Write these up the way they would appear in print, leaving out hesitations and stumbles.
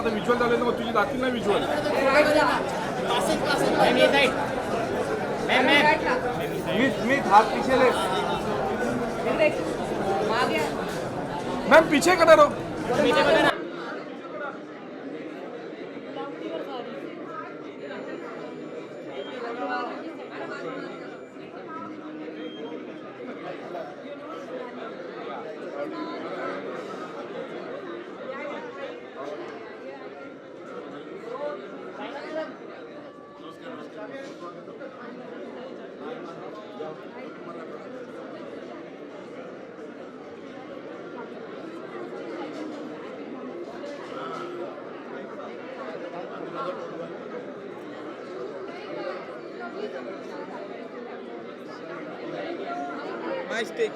Visual झाले ना मग तुझी दाखील ना विज्युअल हाथ पीछे ले मैम पीछे खड़ा रहो Nice take.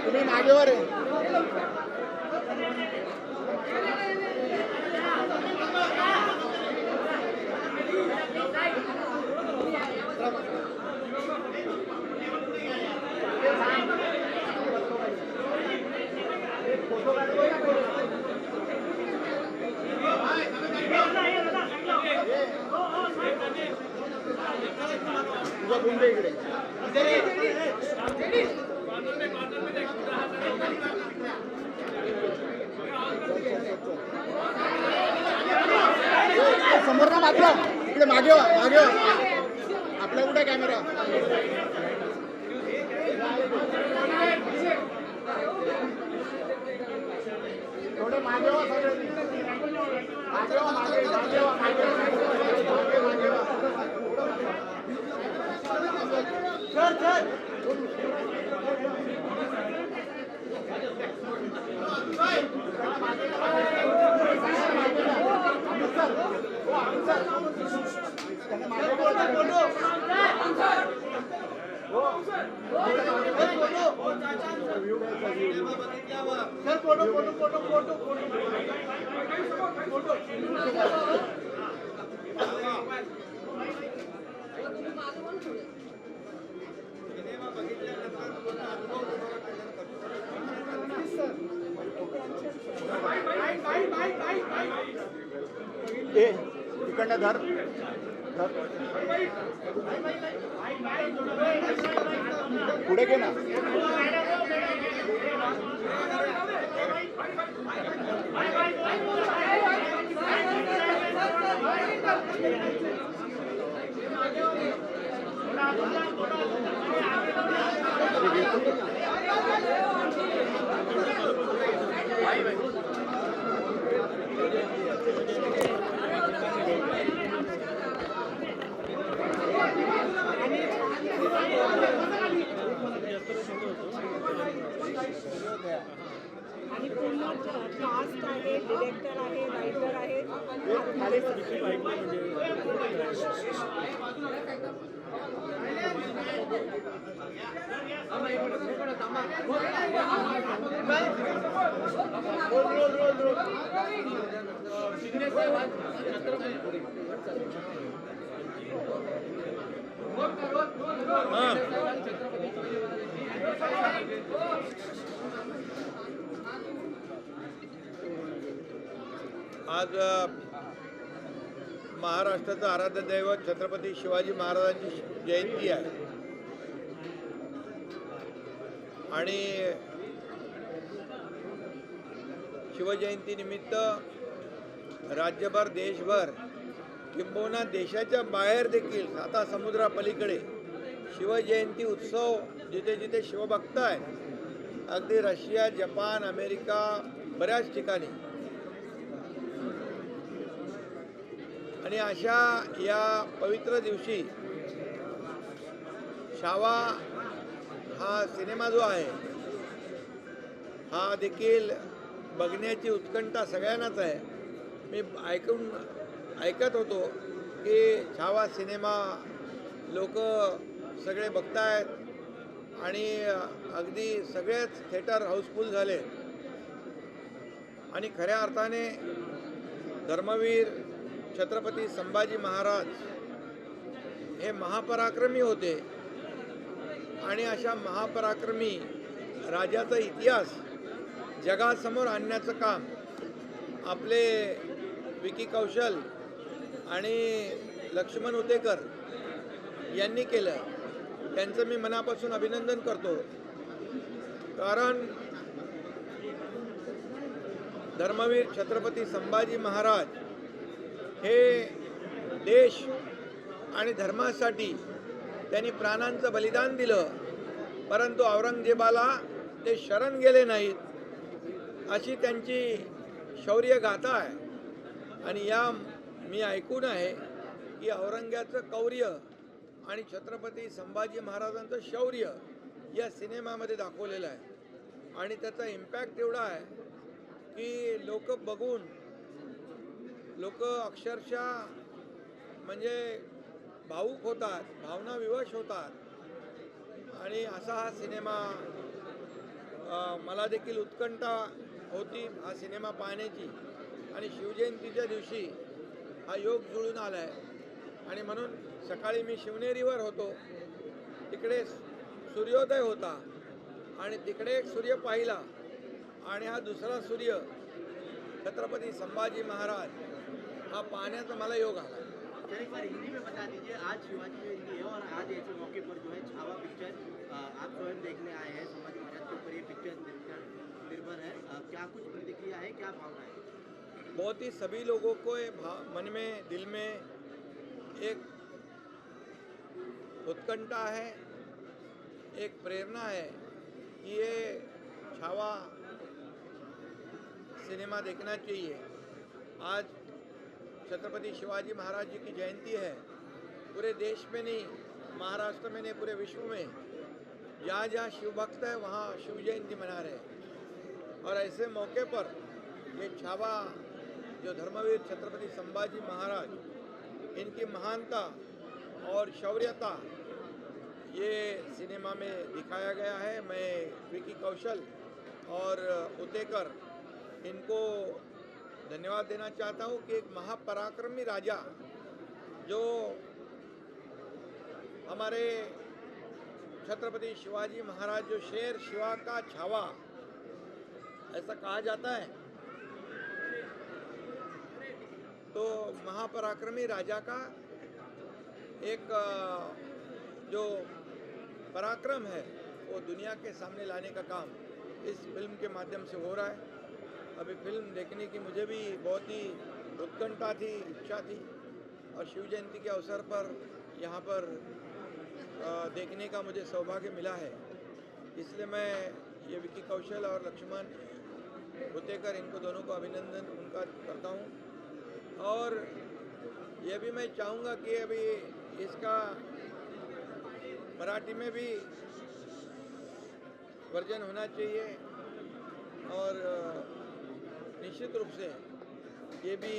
तुम्ही मागेवर आहे तुझा गुंडे इकडे समोर ना मात्र इकडे मागे आपल्या कुठे कॅमेरा थोडे मागे इकडनं धर पुढे घे ना आणि पूर्ण कास्ट आहे, डिरेक्टर आहे, रायटर आहे, आज महाराष्ट्राचं आराध्य दैवत छत्रपती शिवाजी महाराजांची जयंती आहे आणि शिवजयंतीनिमित्त राज्यभर देशभर किंबहुना देशाच्या बाहेर देखील आता समुद्रापलीकडे शिवजयंती उत्सव जिथे जिथे शिवभक्त आहेत, अगदी रशिया, जपान, अमेरिका, बऱ्याच ठिकाणी, आणि अशा या पवित्र दिवशी छावा हा सिनेमा जो आहे हा देखील बघण्याची उत्कंठा सगळ्यांनाच आहे. मी ऐकत होतो की छावा सिनेमा लोक सगळे बघतायत आणि अगदी सगळेच थिएटर हाऊसफुल झाले. आणि खऱ्या अर्थाने धर्मवीर छत्रपती संभाजी महाराज हे महापराक्रमी होते आणि अशा महापराक्रमी राजाचा इतिहास जगासमोर आणण्याचं काम आपले विकी कौशल आणि लक्ष्मण उतेकर यांनी केलं. त्यांचं मी मनापासून अभिनंदन करतो. कारण धर्मवीर छत्रपती संभाजी महाराज हे देश आणि धर्मासाठी त्यांनी प्राणांचं बलिदान दिलं, परंतु औरंगजेबाला ते शरण गेले नाहीत, अशी त्यांची शौर्य गाथा आहे. आणि या मी ऐकून आहे की औरंग्याचं कौर्य आणि छत्रपती संभाजी महाराजांचं शौर्य या सिनेमामध्ये दाखवलेलं आहे. आणि त्याचा इम्पॅक्ट एवढा आहे की लोक बघून लोक अक्षरशः म्हणजे भावूक होतात, भावनाविवश होतात. आणि असा हा सिनेमा मला देखील उत्कंठा होती हा सिनेमा पाहण्याची. आणि शिवजयंतीच्या दिवशी हा योग जुळून आला आहे. आणि म्हणून सकाळी मी शिवनेरीवर होतो, तिकडे सूर्योदय होता आणि तिकडे एक सूर्य पाहिला आणि हा दुसरा सूर्य छत्रपती संभाजी महाराज हा पाहण्याचा मला योग आला. सर एक बार हिंदी में बता दीजिए, आज शिवाजी जयंती है और आज ऐसे मौके पर जो है छावा पिक्चर आप स्वयं देखने आए हैं, संभाजी महाराज के ऊपर ये पिक्चर निर्भर है, क्या कुछ प्रतिक्रिया है, क्या भावना है? बहुत ही सभी लोगों को मन में दिल में एक उत्कंठा है, एक प्रेरणा है कि ये छावा सिनेमा देखना चाहिए. आज छत्रपति शिवाजी महाराज जी की जयंती है. पूरे देश में नहीं, महाराष्ट्र में नहीं, पूरे विश्व में जहाँ जहाँ शिव भक्त है वहाँ शिव जयंती मना रहे हैं. और ऐसे मौके पर ये छावा जो धर्मवीर छत्रपति संभाजी महाराज इनकी महानता और शौर्यता ये सिनेमा में दिखाया गया है. मैं विकी कौशल और उतेकर इनको धन्यवाद देना चाहता हूँ कि एक महापराक्रमी राजा जो हमारे छत्रपति शिवाजी महाराज जो शेर शिवा का छावा ऐसा कहा जाता है, तो महापराक्रमी राजा का एक जो पराक्रम है वो दुनिया के सामने लाने का काम इस फिल्म के माध्यम से हो रहा है. अभी फिल्म देखने की मुझे भी बहुत ही उत्कंठा थी, इच्छा थी, और शिव जयंती के अवसर पर यहाँ पर देखने का मुझे सौभाग्य मिला है. इसलिए मैं ये विकी कौशल और लक्ष्मण उतेकर इनको दोनों को अभिनंदन उनका करता हूँ. और ये भी मैं चाहूँगा कि अभी इसका मराठी में भी वर्जन होना चाहिए और निश्चित रूप से ये भी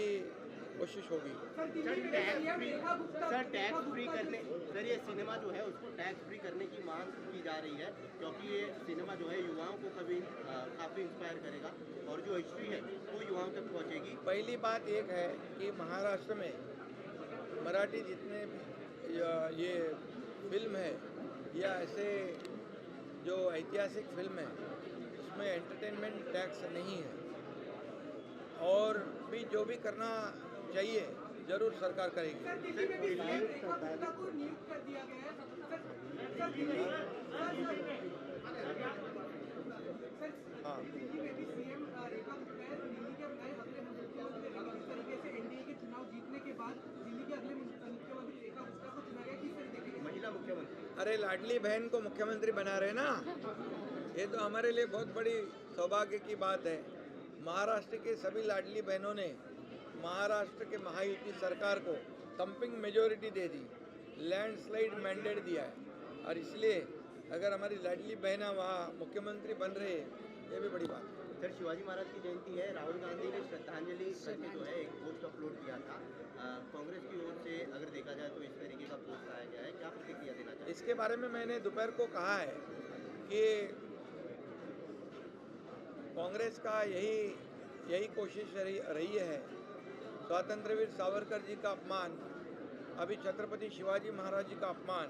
कोशिश होगी. सर टैक्स फ्री करने, सर ये सिनेमा जो है उसको टैक्स फ्री करने की मांग की जा रही है, क्योंकि ये सिनेमा जो है युवाओं को काफ़ी इंस्पायर करेगा और जो हिस्ट्री है वो युवाओं तक पहुंचेगी. पहली बात एक है कि महाराष्ट्र में मराठी जितने ये फिल्म है या ऐसे जो ऐतिहासिक फिल्म है उसमें एंटरटेनमेंट टैक्स नहीं है. और भी जो भी करना चाहिए जरूर सरकार करेगी. हाँ, महिला मुख्यमंत्री अरे लाडली बहन को मुख्यमंत्री बना रहे ना, ये तो हमारे लिए बहुत बड़ी सौभाग्य की बात है। महाराष्ट्र के सभी लाडली बहनों ने महाराष्ट्र के महायुति सरकार को थम्पिंग मेजोरिटी दे दी, लैंडस्लाइड मैंडेट दिया है, और इसलिए अगर हमारी लाडली बहना वहाँ मुख्यमंत्री बन रहे हैं, ये भी बड़ी बात है। सर, शिवाजी महाराज की जयंती है, राहुल गांधी ने श्रद्धांजलि करके जो है एक पोस्ट अपलोड किया था। कांग्रेस की ओर से अगर देखा जाए तो इस तरीके का पोस्ट आया गया है, क्या प्रतिक्रिया देना चाहिए? इसके बारे में मैंने दोपहर को कहा है कि कांग्रेस का यही कोशिश रही है, स्वातंत्र्यवीर सावरकर जी का अपमान, अभी छत्रपति शिवाजी महाराज जी का अपमान,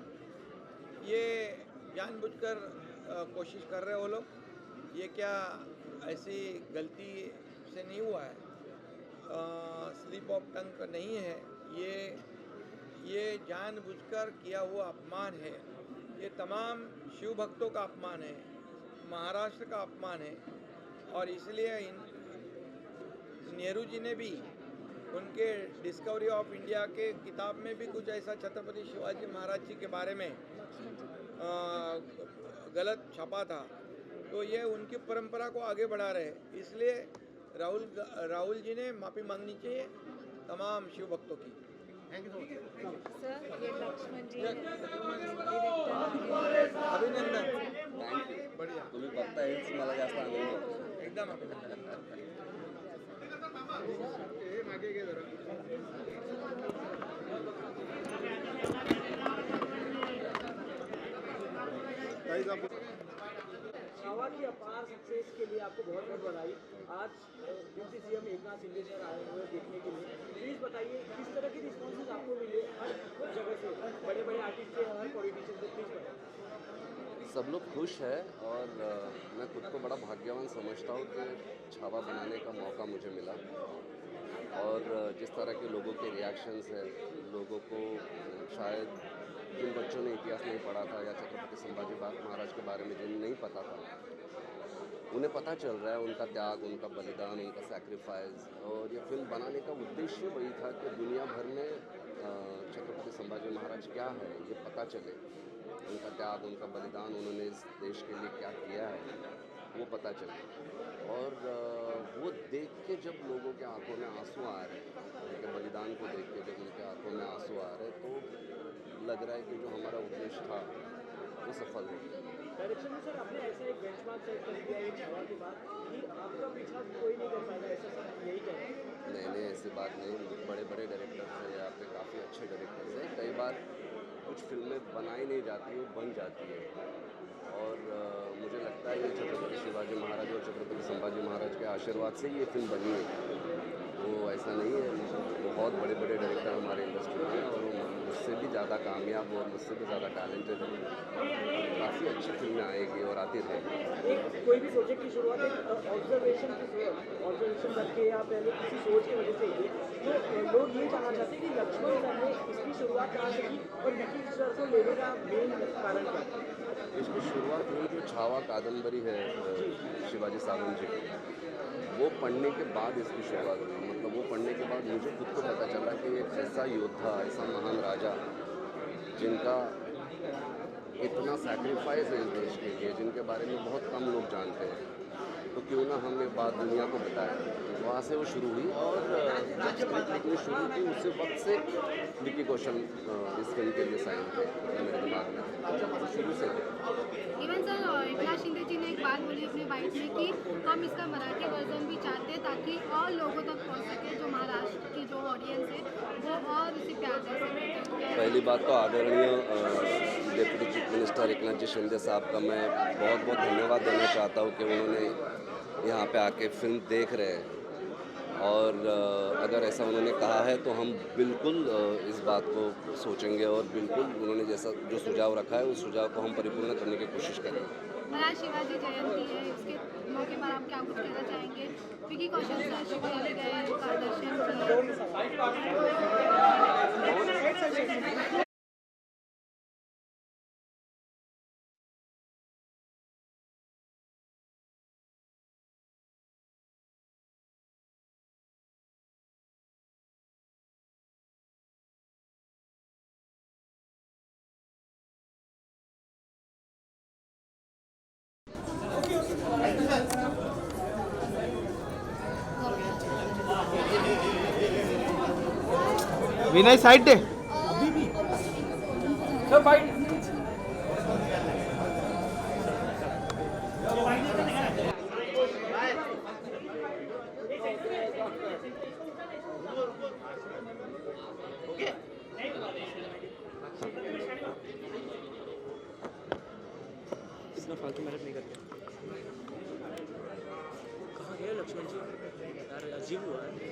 ये जानबूझकर कोशिश कर रहे हो लोग। ये क्या ऐसी गलती से नहीं हुआ है, स्लिप ऑफ टंग नहीं है, ये जानबूझकर किया हुआ अपमान है। ये तमाम शिव भक्तों का अपमान है, महाराष्ट्र का अपमान है, और इसलिए नेहरू जी ने भी उनके डिस्कवरी ऑफ इंडिया के किताब में भी कुछ ऐसा छत्रपति शिवाजी महाराज जी के बारे में गलत छापा था। तो ये उनकी परंपरा को आगे बढ़ा रहे, इसलिए राहुल जी ने माफ़ी मांगनी चाहिए तमाम शिव भक्तों की। Thank you so much. Sir, ये लक्ष्मण जी अभिनंदन, बढ़िया तुम्ही बघताय हेच मला जास्त आनंद होतो. एकदम अभिनंदन। हे मागे घे जरा. काहीच आपण छावा की अपार सक्सेस के लिए आपको बहुत बहुत बधाई। आज deputy CM Eknath Shinde sir आए हुए देखने के लिए, प्लीज़ बताइए किस तरह की रिस्पॉन्सेज आपको मिले हर जगह से, बड़े बड़े आर्टिस्ट से, हर पॉलिटिशियन से, प्लीज़ बताइए। सब लोग खुश है और मैं खुद को बड़ा भाग्यवान समझता हूँ कि छावा बनाने का मौका मुझे मिला, और जिस तरह के लोगों के रिएक्शंस है, लोगों को शायद जिन बच्चों ने इतिहास नहीं पढ़ा था या छत्रपति संभाजी महाराज के बारे में जिन्हें नहीं पता था, उन्हें पता चल रहा है उनका त्याग, उनका बलिदान, उनका सैक्रिफाइस। और ये फिल्म बनाने का उद्देश्य वही था कि दुनिया भर में छत्रपति संभाजी महाराज क्या है ये पता चले, उनका त्याग, उनका बलिदान, उन्होंने इस देश के लिए क्या किया है वो पता चले। और वो देख के जब लोगों के आंखों में आंसू आ रहे हैं, उनके बलिदान को देख के जब उनके आंखों में आंसू आ रहे हैं, तो लग रहा है कि जो हमारा उद्देश्य था वो सफल हो गया। डायरेक्शन में सर आपने ऐसा एक बेंचमार्क सेट कर दिया है छावा के बाद कि आपका पीछा कोई नहीं कर पाएगा, ऐसा सर यही कह रहे हैं? नहीं, ऐसी बात नहीं। बड़े बड़े डायरेक्टर्स हैं, यहाँ पे काफ़ी अच्छे डायरेक्टर्स हैं। कई बार कुछ फिल्में बनाई नहीं जाती, वो बन जाती है। और मुझे लगता है ये छत्रपति शिवाजी महाराज और छत्रपति संभाजी महाराज के आशीर्वाद से ये फिल्म बनी है। तो ऐसा नहीं है, बहुत बड़े बड़े डायरेक्टर हमारे इंडस्ट्री में हैं और वो मुझसे भी ज़्यादा कामयाब और मुझसे भी ज़्यादा टैलेंटेड है। काफ़ी अच्छी फिल्में आएगी और आती रहेगी। एक कोई भी प्रोजेक्ट की शुरुआत एक ऑब्जर्वेशन करके या पहले किसी सोच की वजह से ही, तो लोग ये जानना चाहते हैं कि लक्ष्मण सर ने इसकी शुरुआत कहाँ से की और निखिल सर को लेने का मेन कारण क्या था? इसकी शुरुआत हुई जो छावा कादम्बरी है शिवाजी सावंत जी की, वो पढ़ने के बाद इसकी शुरुआत हुई। मतलब वो पढ़ने के बाद मुझे खुद को पता चला कि एक ऐसा योद्धा, ऐसा महान राजा जिनका इतना सैक्रिफाइस है इस देश के लिए, जिनके बारे में बहुत कम लोग जानते हैं, तो क्यों ना हम ये बात दुनिया को बताएं। वहाँ से वो शुरू हुई और जब स्क्रिप्ट लिखनी शुरू की उसी वक्त से विकी कौशल इस फिल्म के लिए साइन थे मेरे दिमाग में, शुरू से थे। इवन सर एकनाथ शिंदे जी ने एक बात बोली अपने बाइट में कि हम इसका मराठी वर्जन भी चाहते हैं ताकि और लोगों तक पहुंच सके, जो महाराष्ट्र की जो ऑडियंस है वो और इसे प्यार दे सके। पहली बात तो आदरणीय डिप्टी चीफ मिनिस्टर एकनाथ जी शिंदे साहब का मैं बहुत बहुत धन्यवाद देना चाहता हूँ कि उन्होंने यहाँ पे आके फिल्म देख रहे हैं, और अगर ऐसा उन्होंने कहा है तो हम बिल्कुल इस बात को सोचेंगे और बिल्कुल उन्होंने जैसा जो सुझाव रखा है उस सुझाव को हम परिपूर्ण करने की कोशिश करेंगे। महाराज शिवाजी जयंती है, इसके मौके पर आप क्या कुछ कहना चाहेंगे? विकी कौशल सर शिवराली गए, उनका दर्शन किया। विनय साइड दे सर फाइट इतना फालतू मेहनत नहीं करते कहाँ गए लक्ष्मण जी यार अजीब हुआ है